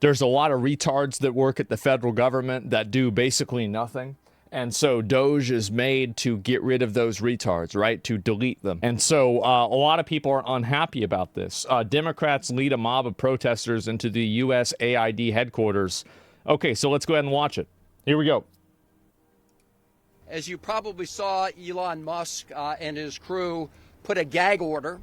There's a lot of retards that work at the federal government that do basically nothing. And so Doge is made to get rid of those retards, right? To delete them. And so a lot of people are unhappy about this. Democrats lead a mob of protesters into the USAID headquarters. Okay, so let's go ahead and watch it. Here we go. As you probably saw, Elon Musk and his crew put a gag order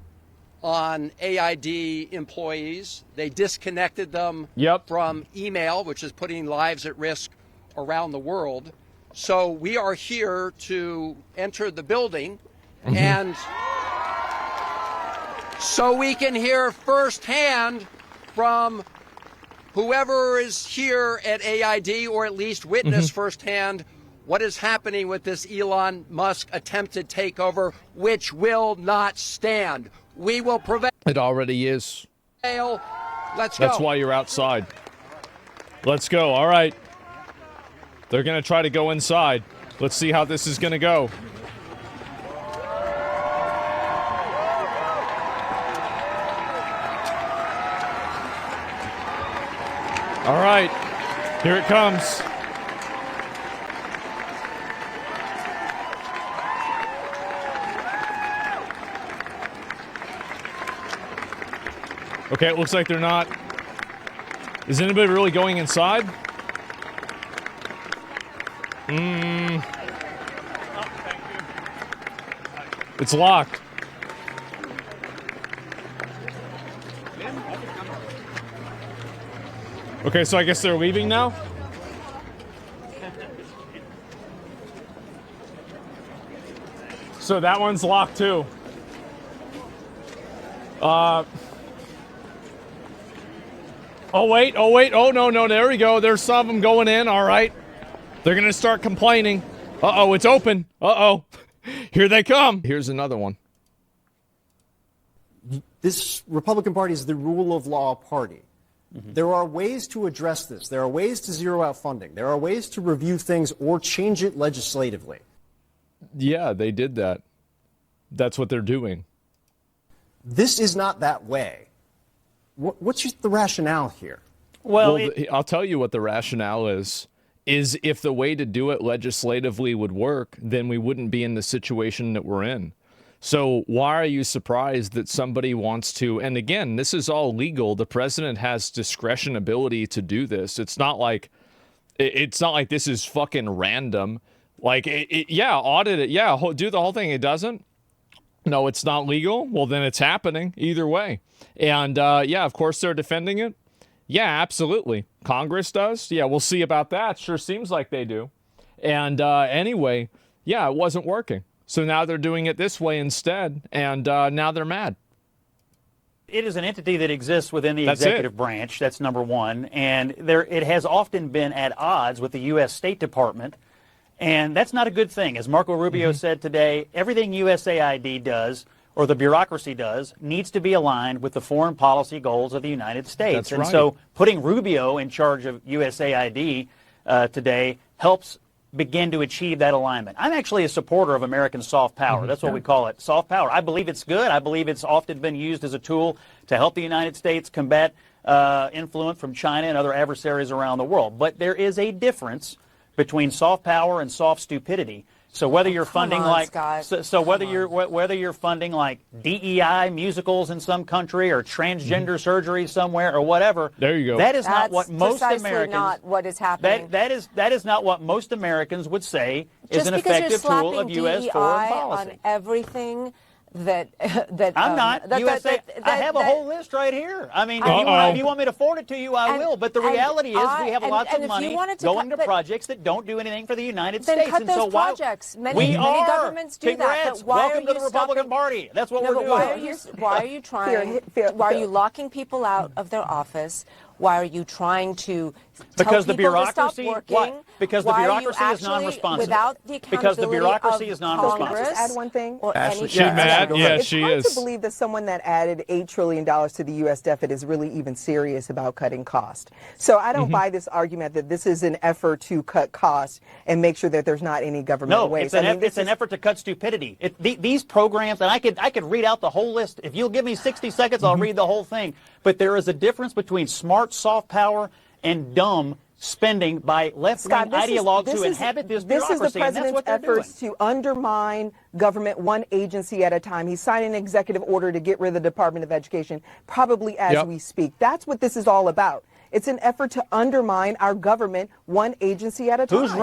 on AID employees. They disconnected them from email, which is putting lives at risk around the world. So we are here to enter the building and so we can hear firsthand from whoever is here at AID, or at least witness firsthand what is happening with this Elon Musk attempted takeover, which will not stand. We will prevail. It already is. Let's go. That's why you're outside. Let's go. All right. They're going to try to go inside. Let's see how this is going to go. All right. Here it comes. Okay, it looks like they're not. Is anybody really going inside? It's locked. Okay, so I guess they're leaving now? So that one's locked too. Oh, wait. Oh, no. There we go. There's some of them going in. All right. They're going to start complaining. Uh-oh, it's open. Uh-oh. Here they come. Here's another one. This Republican Party is the rule of law party. There are ways to address this. There are ways to zero out funding. There are ways to review things or change it legislatively. Yeah, they did that. That's what they're doing. This is not that way. What's the rationale here? Well, I'll tell you what the rationale is if the way to do it legislatively would work, then we wouldn't be in the situation that we're in. So why are you surprised that somebody wants to, and again, this is all legal. The president has discretion ability to do this. It's not like this is fucking random. Like, audit it. Yeah, do the whole thing. It doesn't. No, it's not legal. Well, then it's happening either way. And of course they're defending it. Yeah, absolutely. Congress does. Yeah, we'll see about that. Sure seems like they do. And anyway, it wasn't working. So now they're doing it this way instead. And now they're mad. It is an entity that exists within the executive branch. That's number one. And it has often been at odds with the U.S. State Department. And that's not a good thing. As Marco Rubio said today, everything USAID does, or the bureaucracy does, needs to be aligned with the foreign policy goals of the United States. That's right. So putting Rubio in charge of USAID today helps begin to achieve that alignment. I'm actually a supporter of American soft power. That's what we call it, soft power. I believe it's good. I believe it's often been used as a tool to help the United States combat influence from China and other adversaries around the world. But there is a difference between soft power and soft stupidity. So whether you're funding whether you're funding like DEI musicals in some country or transgender surgery somewhere or whatever, there you go. That is not what most Americans. Not what is happening. That is not what most Americans would say is an effective tool of U.S. foreign policy. On everything that I'm not. I have a whole list right here. I mean, if you want me to forward it to you, I will. But the reality is we have lots of money going to projects that don't do anything for the United States. Cut those projects. Many governments do that. But Welcome to the Republican Party. That's what we're doing. Why are you locking people out of their office? Why are you trying to tell people to stop working? Because the bureaucracy is non-responsive. Without the accountability of Congress. Add one thing? Ashley, she's mad. Yeah, she is. It's hard to believe that someone that added $8 trillion to the U.S. deficit is really even serious about cutting costs. So I don't buy this argument that this is an effort to cut costs and make sure that there's not any government waste. It's an effort to cut stupidity. These programs, and I could read out the whole list. If you'll give me 60 seconds, I'll read the whole thing. But there is a difference between smart soft power and dumb spending by left-wing ideologues who inhabit this bureaucracy. This is the president's efforts to undermine government one agency at a time. He's signing an executive order to get rid of the Department of Education, probably as we speak. That's what this is all about. It's an effort to undermine our government one agency at a time. Who's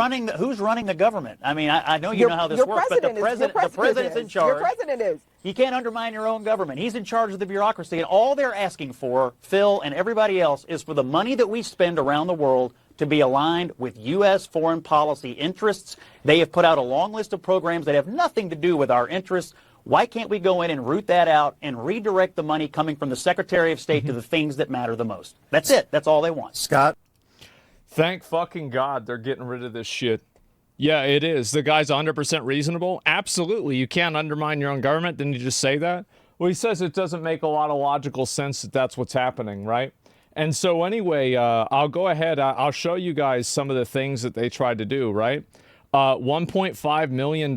running the government? I mean, I know you know how this works, but the president's in charge. Your president is. You can't undermine your own government. He's in charge of the bureaucracy, and all they're asking for, Phil and everybody else, is for the money that we spend around the world to be aligned with U.S. foreign policy interests. They have put out a long list of programs that have nothing to do with our interests. Why can't we go in and root that out and redirect the money coming from the Secretary of State to the things that matter the most? That's it. That's all they want. Scott? Thank fucking God they're getting rid of this shit. Yeah, it is. The guy's 100% reasonable. Absolutely. You can't undermine your own government. Didn't you just say that? Well, he says it doesn't make a lot of logical sense that that's what's happening, right? And so anyway, I'll go ahead. I'll show you guys some of the things that they tried to do, right? $1.5 million.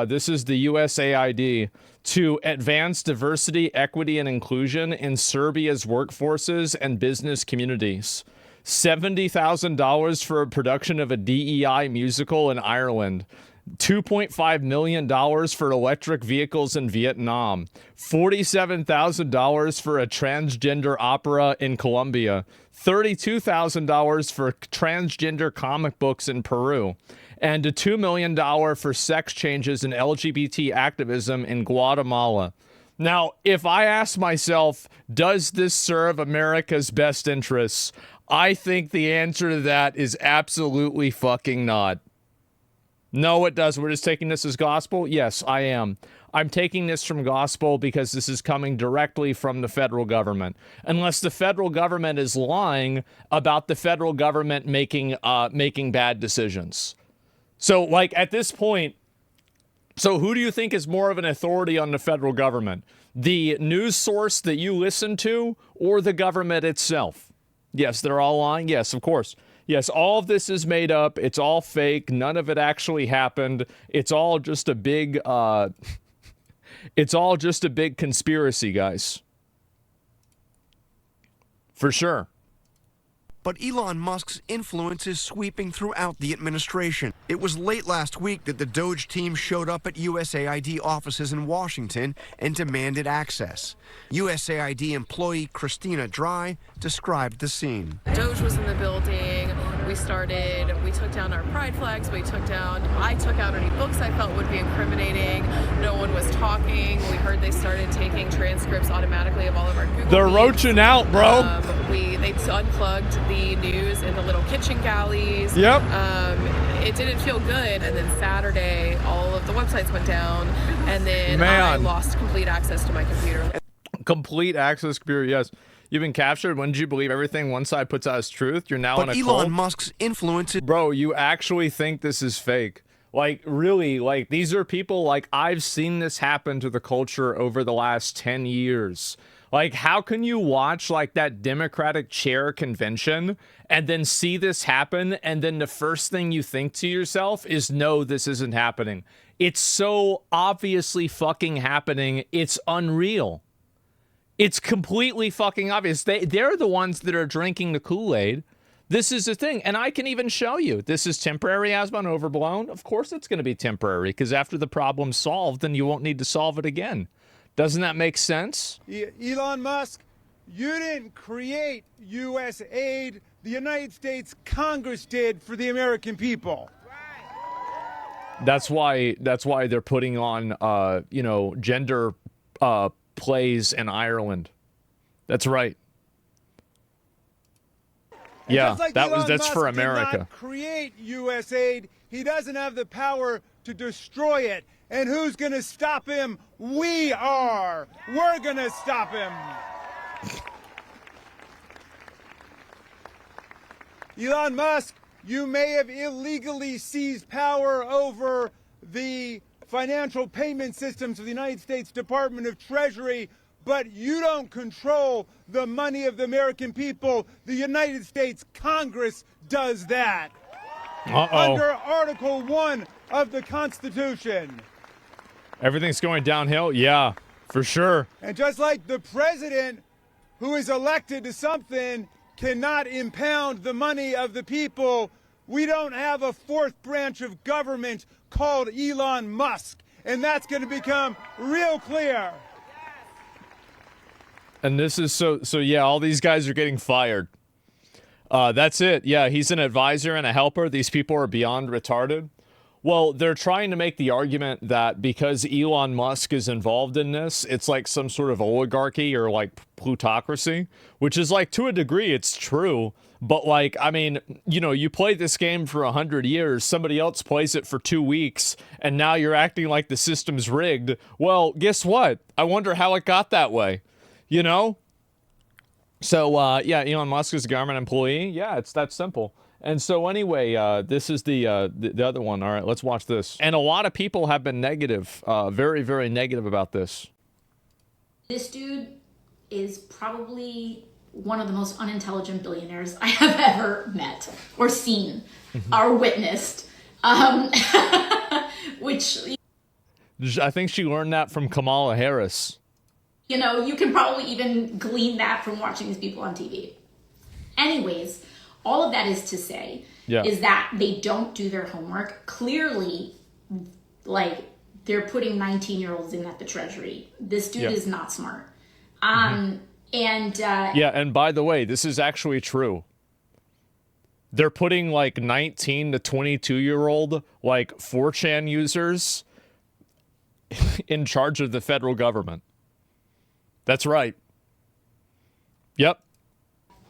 This is the USAID to advance diversity, equity, and inclusion in Serbia's workforces and business communities. $70,000 for a production of a DEI musical in Ireland. $2.5 million for electric vehicles in Vietnam. $47,000 for a transgender opera in Colombia. $32,000 for transgender comic books in Peru. And a $2 million for sex changes and LGBT activism in Guatemala. Now, if I ask myself, does this serve America's best interests? I think the answer to that is absolutely fucking not. No, it does. We're just taking this as gospel? Yes, I am. I'm taking this from gospel because this is coming directly from the federal government. Unless the federal government is lying about the federal government making bad decisions. So, like, at this point, so who do you think is more of an authority on the federal government? The news source that you listen to or the government itself? Yes, they're all lying. Yes, of course. Yes, all of this is made up. It's all fake. None of it actually happened. It's all just a big, it's all just a big conspiracy, guys. For sure. But Elon Musk's influence is sweeping throughout the administration. It was late last week that the Doge team showed up at USAID offices in Washington and demanded access. USAID employee Christina Dry described the scene. Doge was in the building. We took down our pride flags. I took out any books I felt would be incriminating. No one was talking. We heard they started taking transcripts automatically of all of our Google They're Meets. roaching out, bro. They unplugged the news in the little kitchen galleys. Yep. It didn't feel good. And then Saturday, all of the websites went down. And then I lost complete access to my computer. Complete access computer, yes. You've been captured. When did you believe everything one side puts out as truth? You're now in a cult. But Elon Musk's influence... Bro, you actually think this is fake. Like, really, like, these are people, like, I've seen this happen to the culture over the last 10 years. Like, how can you watch, like, that Democratic chair convention and then see this happen, and then the first thing you think to yourself is, no, this isn't happening. It's so obviously fucking happening, it's unreal. It's completely fucking obvious. They're the ones that are drinking the Kool-Aid. This is the thing. And I can even show you. This is temporary, Asmon, overblown. Of course it's going to be temporary, because after the problem's solved, then you won't need to solve it again. Doesn't that make sense? Elon Musk, you didn't create U.S. aid. The United States Congress did for the American people. That's why they're putting on, gender plays in Ireland. That's right. Yeah, like that's Musk for America. Did not create U.S. aid. He doesn't have the power to destroy it. And who's going to stop him? We are. We're going to stop him. Elon Musk, you may have illegally seized power over the financial payment systems of the United States Department of Treasury, but you don't control the money of the American people. The United States Congress does that. Under Article 1 of the Constitution. Everything's going downhill? Yeah, for sure. And just like the president who is elected to something cannot impound the money of the people. We don't have a fourth branch of government called Elon Musk, and that's going to become real clear. And this is so yeah, all these guys are getting fired. That's it. Yeah, he's an advisor and a helper. These people are beyond retarded. Well, they're trying to make the argument that because Elon Musk is involved in this, it's like some sort of oligarchy or like plutocracy, which is like, to a degree, it's true. But like, I mean, you know, you play this game for 100 years, somebody else plays it for 2 weeks, and now you're acting like the system's rigged. Well, guess what? I wonder how it got that way, you know? So, yeah, Elon Musk is a government employee. Yeah, it's that simple. And so anyway, this is the other one. All right, let's watch this. And a lot of people have been negative, very, very negative about this. This dude is probably one of the most unintelligent billionaires I have ever met or seen or witnessed. Which I think she learned that from Kamala Harris. You know, you can probably even glean that from watching these people on TV. Anyways, all of that is to say is that they don't do their homework. Clearly, like, they're putting 19-year-olds in at the Treasury. This dude is not smart. And yeah, and by the way, this is actually true. They're putting like 19 to 22-year-old like 4chan users in charge of the federal government. That's right. Yep.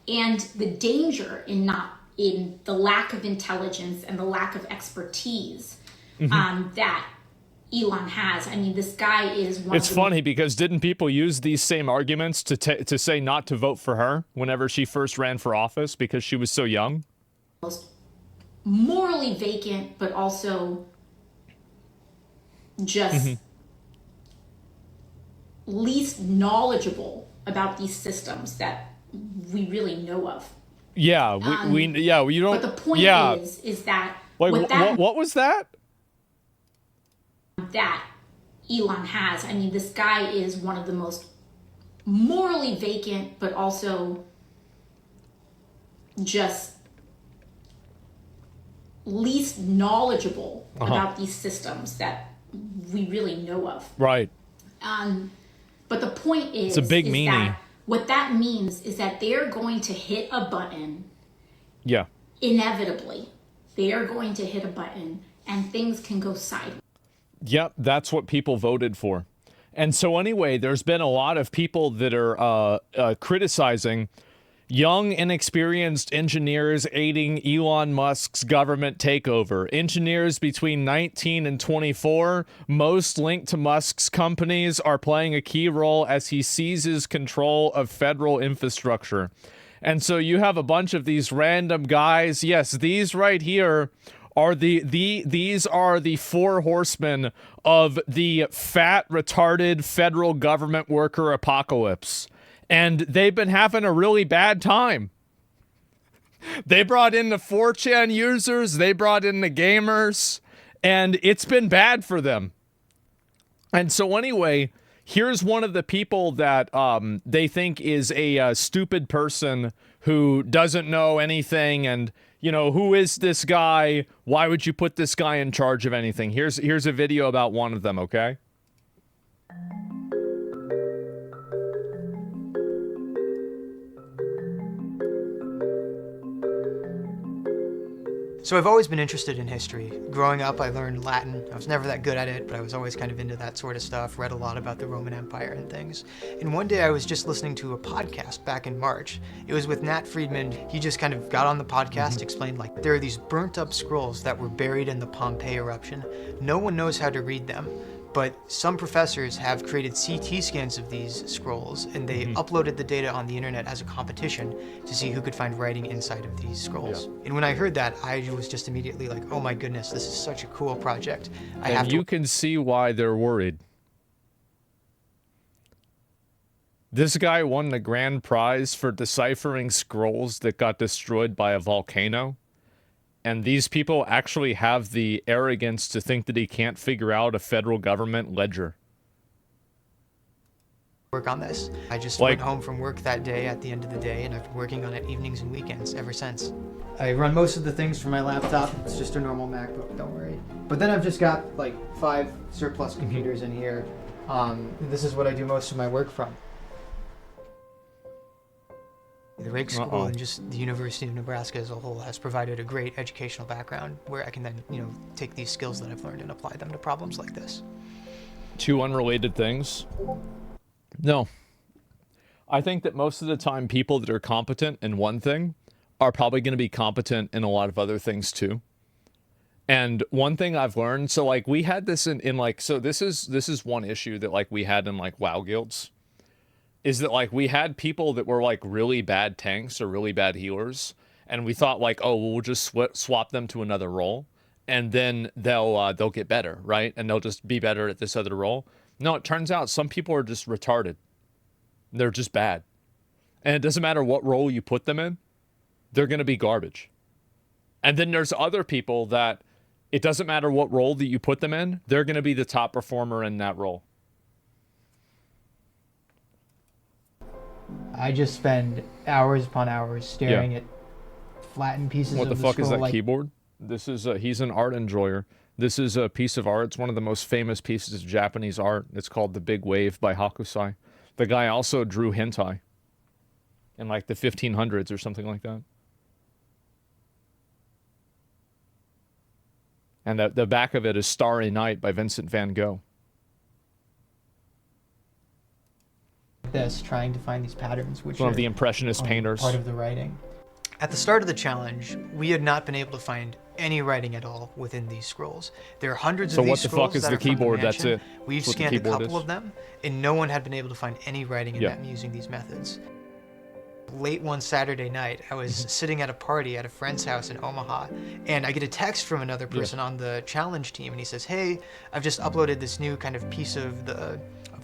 And the danger in the lack of intelligence and the lack of expertise that Elon has. I mean, this guy is one. It's funny because didn't people use these same arguments to say not to vote for her whenever she first ran for office because she was so young? Most morally vacant, but also just least knowledgeable about these systems that we really know of. Yeah, we don't. But the point is that what was that? That Elon has. I mean, this guy is one of the most morally vacant, but also just least knowledgeable about these systems that we really know of. Right. But the point is, it's a big meanie. That what that means is that they're going to hit a button. Yeah. Inevitably, they are going to hit a button and things can go sideways. Yep, that's what people voted for. And so anyway, there's been a lot of people that are criticizing young, inexperienced engineers aiding Elon Musk's government takeover. Engineers between 19 and 24, most linked to Musk's companies, are playing a key role as he seizes control of federal infrastructure. And so you have a bunch of these random guys. Yes, these right here are these are the four horsemen of the fat, retarded federal government worker apocalypse. And they've been having a really bad time. They brought in the 4chan users, they brought in the gamers, and it's been bad for them. And so anyway, here's one of the people that they think is a stupid person who doesn't know anything, and, you know, who is this guy? Why would you put this guy in charge of anything? Here's a video about one of them, okay? So I've always been interested in history. Growing up, I learned Latin. I was never that good at it, but I was always kind of into that sort of stuff, read a lot about the Roman Empire and things. And one day I was just listening to a podcast back in March. It was with Nat Friedman. He just kind of got on the podcast, explained like, there are these burnt up scrolls that were buried in the Pompeii eruption. No one knows how to read them. But some professors have created CT scans of these scrolls, and they uploaded the data on the internet as a competition to see who could find writing inside of these scrolls. Yeah. And when I heard that, I was just immediately like, oh my goodness, this is such a cool project. And you can see why they're worried. This guy won the grand prize for deciphering scrolls that got destroyed by a volcano. And these people actually have the arrogance to think that he can't figure out a federal government ledger. work on this. I just went home from work that day at the end of the day, and I've been working on it evenings and weekends ever since. I run most of the things from my laptop. It's just a normal MacBook, don't worry. But then I've just got like 5 surplus computers in here. This is what I do most of my work from. The Rake School and just the University of Nebraska as a whole has provided a great educational background where I can then, take these skills that I've learned and apply them to problems like this. 2 unrelated things. No. I think that most of the time people that are competent in one thing are probably going to be competent in a lot of other things too. And one thing I've learned, so like we had this in like, so this is one issue that like we had in like WoW guilds, is that like we had people that were like really bad tanks or really bad healers, and we thought like, oh, we'll just swap them to another role, and then they'll get better, right? And they'll just be better at this other role. No, it turns out some people are just retarded. They're just bad. And it doesn't matter what role you put them in, they're going to be garbage. And then there's other people that it doesn't matter what role that you put them in, they're going to be the top performer in that role. I just spend hours upon hours staring at flattened pieces of the scroll. What the fuck is that keyboard? This is he's an art enjoyer. This is a piece of art. It's one of the most famous pieces of Japanese art. It's called The Big Wave by Hakusai. The guy also drew hentai in like the 1500s or something like that. And the back of it is Starry Night by Vincent van Gogh. This, trying to find these patterns, which one are of the Impressionist painters. Part of the writing. At the start of the challenge, we had not been able to find any writing at all within these scrolls. There are hundreds of these scrolls. So what the fuck is the keyboard? That's it. We've scanned a couple of them, and no one had been able to find any writing in them using these methods. Late one Saturday night, I was sitting at a party at a friend's house in Omaha, and I get a text from another person on the challenge team, and he says, "Hey, I've just uploaded this new kind of piece of the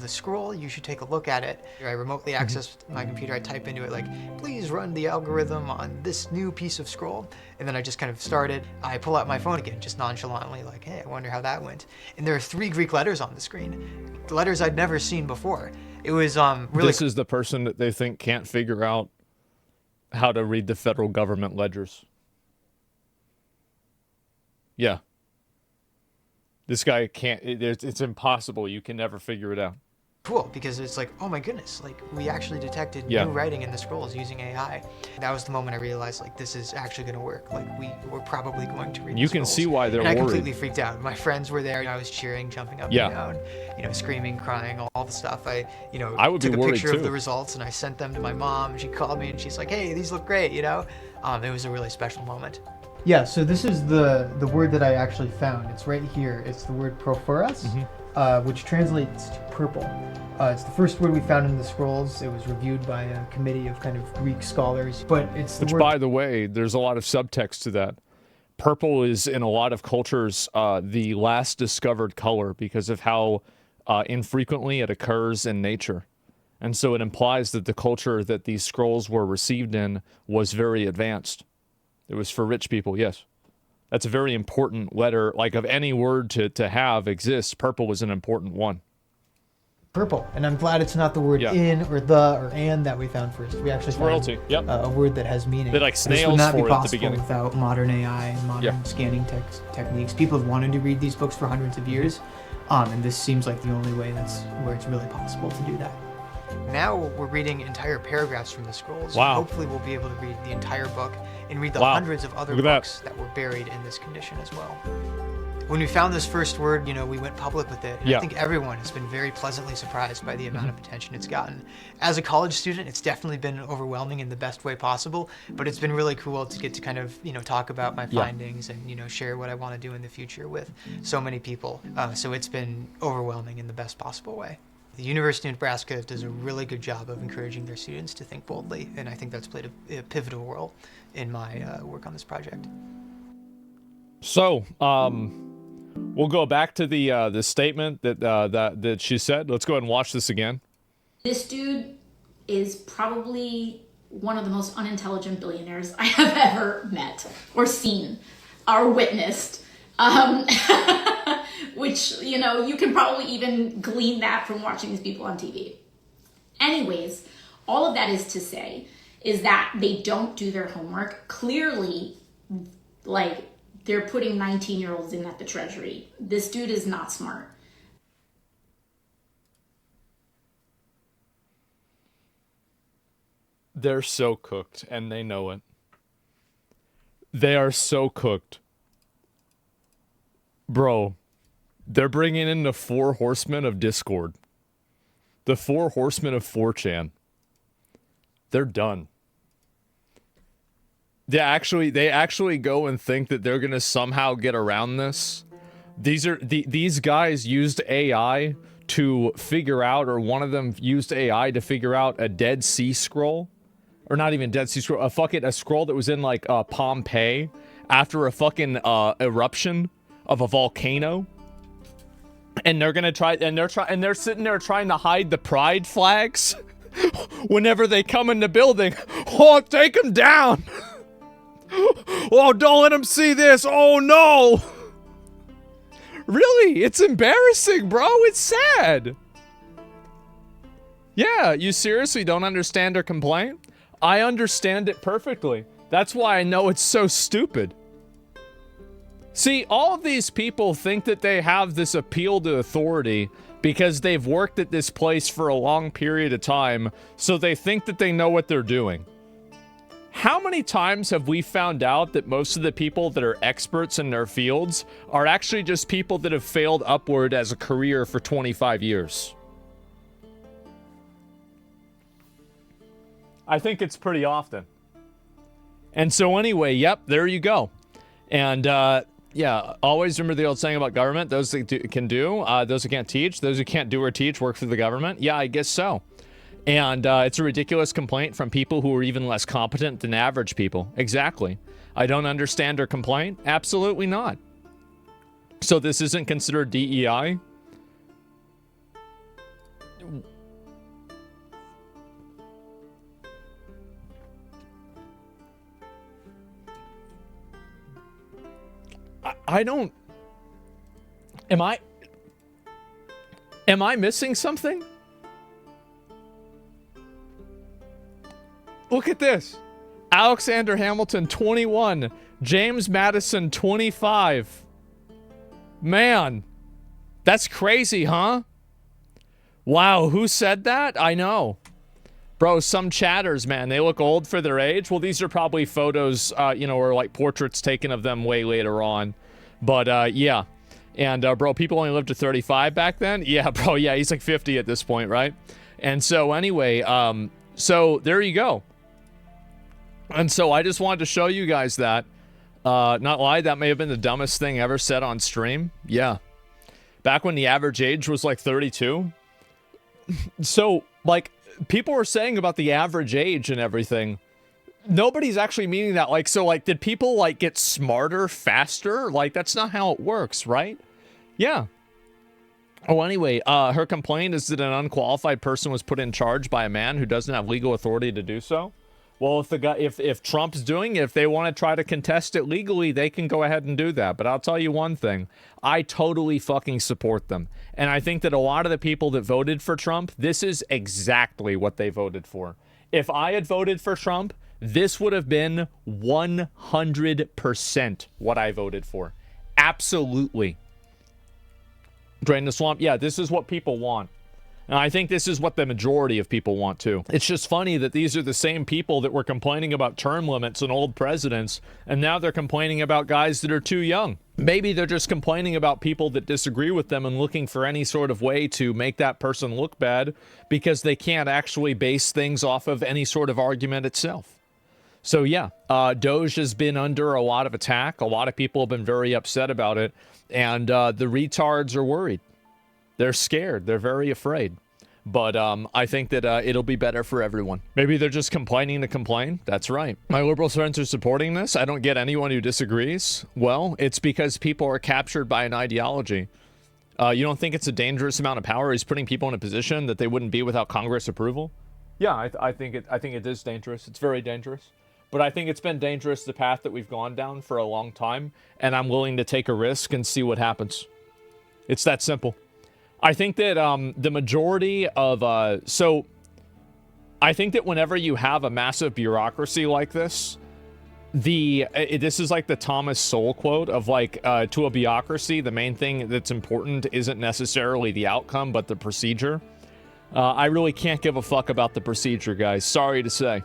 scroll. You should take a look at it." I remotely access my computer. I type into it like, "Please run the algorithm on this new piece of scroll," and then I just kind of started. I pull out my phone again, just nonchalantly, like, "Hey, I wonder how that went." And there are 3 Greek letters on the screen, letters I'd never seen before. It was really. This is the person that they think can't figure out how to read the federal government ledgers. Yeah. This guy can't. It's impossible. You can never figure it out. Cool, because it's like, oh my goodness, like we actually detected new writing in the scrolls using AI. That was the moment I realized, like, this is actually going to work. Like we're probably going to read You can see why they're worried. I completely freaked out. My friends were there, and I was cheering, jumping up and down, screaming, crying, all the stuff. I would took be a picture too. of the results, and I sent them to my mom, and she called me, and she's like, "Hey, these look great," It was a really special moment. Yeah, so this is the word that I actually found. It's right here. It's the word prophoros, which translates to purple. It's the first word we found in the scrolls. It was reviewed by a committee of kind of Greek scholars, but it's the Which, word... by the way, there's a lot of subtext to that. Purple is, in a lot of cultures, the last discovered color because of how infrequently it occurs in nature. And so it implies that the culture that these scrolls were received in was very advanced. It was for rich people, yes. That's a very important letter. Like, of any word to have exist, purple was an important one. Purple, and I'm glad it's not the word in or the or and that we found first. We actually found royalty. A word that has meaning. They're like snails this would not for be it possible at the beginning. Without modern AI and modern scanning techniques. People have wanted to read these books for hundreds of years, and this seems like the only way that's where it's really possible to do that. Now we're reading entire paragraphs from the scrolls. Wow. Hopefully we'll be able to read the entire book and read the hundreds of other books that were buried in this condition as well. When we found this first word, we went public with it. And I think everyone has been very pleasantly surprised by the amount of attention it's gotten. As a college student, it's definitely been overwhelming in the best way possible, but it's been really cool to get to kind of, talk about my findings and, share what I want to do in the future with so many people. So it's been overwhelming in the best possible way. The University of Nebraska does a really good job of encouraging their students to think boldly, and I think that's played a pivotal role in my work on this project. So, we'll go back to the statement that she said. Let's go ahead and watch this again. This dude is probably one of the most unintelligent billionaires I have ever met or seen or witnessed. Which, you can probably even glean that from watching these people on TV. Anyways, all of that is to say is that they don't do their homework. Clearly, like, they're putting 19-year-olds in at the Treasury. This dude is not smart. They're so cooked, and they know it. They are so cooked. Bro, they're bringing in the 4 horsemen of Discord. The 4 horsemen of 4chan. They're done. They actually go and think that they're going to somehow get around this. These guys used AI to figure out, or one of them used AI to figure out a Dead Sea Scroll. Or not even Dead Sea Scroll, a scroll that was in like Pompeii after a fucking eruption of a volcano. And they're gonna try, and they're sitting there trying to hide the pride flags whenever they come in the building. Oh, take them down! Oh, don't let them see this! Oh no! Really? It's embarrassing, bro. It's sad. Yeah, you seriously don't understand or complain? I understand it perfectly. That's why I know it's so stupid. See, all of these people think that they have this appeal to authority because they've worked at this place for a long period of time, so they think that they know what they're doing. How many times have we found out that most of the people that are experts in their fields are actually just people that have failed upward as a career for 25 years? I think it's pretty often. And so anyway, yep, there you go. And yeah, always remember the old saying about government. Those that can do, those who can't teach. Those who can't do or teach work for the government. Yeah, I guess so. And it's a ridiculous complaint from people who are even less competent than average people. Exactly. I don't understand or complain? Absolutely not. So this isn't considered DEI? I don't... Am I missing something? Look at this. Alexander Hamilton, 21. James Madison, 25. Man, that's crazy, huh? Wow, who said that? I know. Bro, some chatters, man, they look old for their age. Well, these are probably photos, you know, or like portraits taken of them way later on. But, yeah. And, bro, people only lived to 35 back then? Yeah, bro, yeah, he's like 50 at this point, right? And so, anyway, so there you go. And so I just wanted to show you guys that. Not lie, that may have been the dumbest thing ever said on stream. Yeah. Back when the average age was like 32. So, like, people were saying about the average age and everything. Nobody's actually meaning that. Like, so, like, did people, like, get smarter faster? Like, that's not how it works, right? Yeah. Oh, anyway, her complaint is that an unqualified person was put in charge by a man who doesn't have legal authority to do so. Well, if the guy, if Trump's doing it, if they want to try to contest it legally, they can go ahead and do that. But I'll tell you one thing, I totally fucking support them. And I think that a lot of the people that voted for Trump, this is exactly what they voted for. If I had voted for Trump, this would have been 100% what I voted for. Absolutely. Drain the swamp. Yeah, this is what people want. And I think this is what the majority of people want too. It's just funny that these are the same people that were complaining about term limits and old presidents, and now they're complaining about guys that are too young. Maybe they're just complaining about people that disagree with them and looking for any sort of way to make that person look bad because they can't actually base things off of any sort of argument itself. So yeah, Doge has been under a lot of attack. A lot of people have been very upset about it, and the retards are worried. They're scared. They're very afraid. But I think that it'll be better for everyone. Maybe they're just complaining to complain. That's right. My liberal friends are supporting this. I don't get anyone who disagrees. Well, it's because people are captured by an ideology. You don't think it's a dangerous amount of power? He's putting people in a position that they wouldn't be without Congress approval? Yeah, I think it is dangerous. It's very dangerous. But I think it's been dangerous, the path that we've gone down for a long time. And I'm willing to take a risk and see what happens. It's that simple. I think that the majority of... So, I think that whenever you have a massive bureaucracy like this, this is like the Thomas Sowell quote of like, to a bureaucracy, the main thing that's important isn't necessarily the outcome, but the procedure. I really can't give a fuck about the procedure, guys. Sorry to say.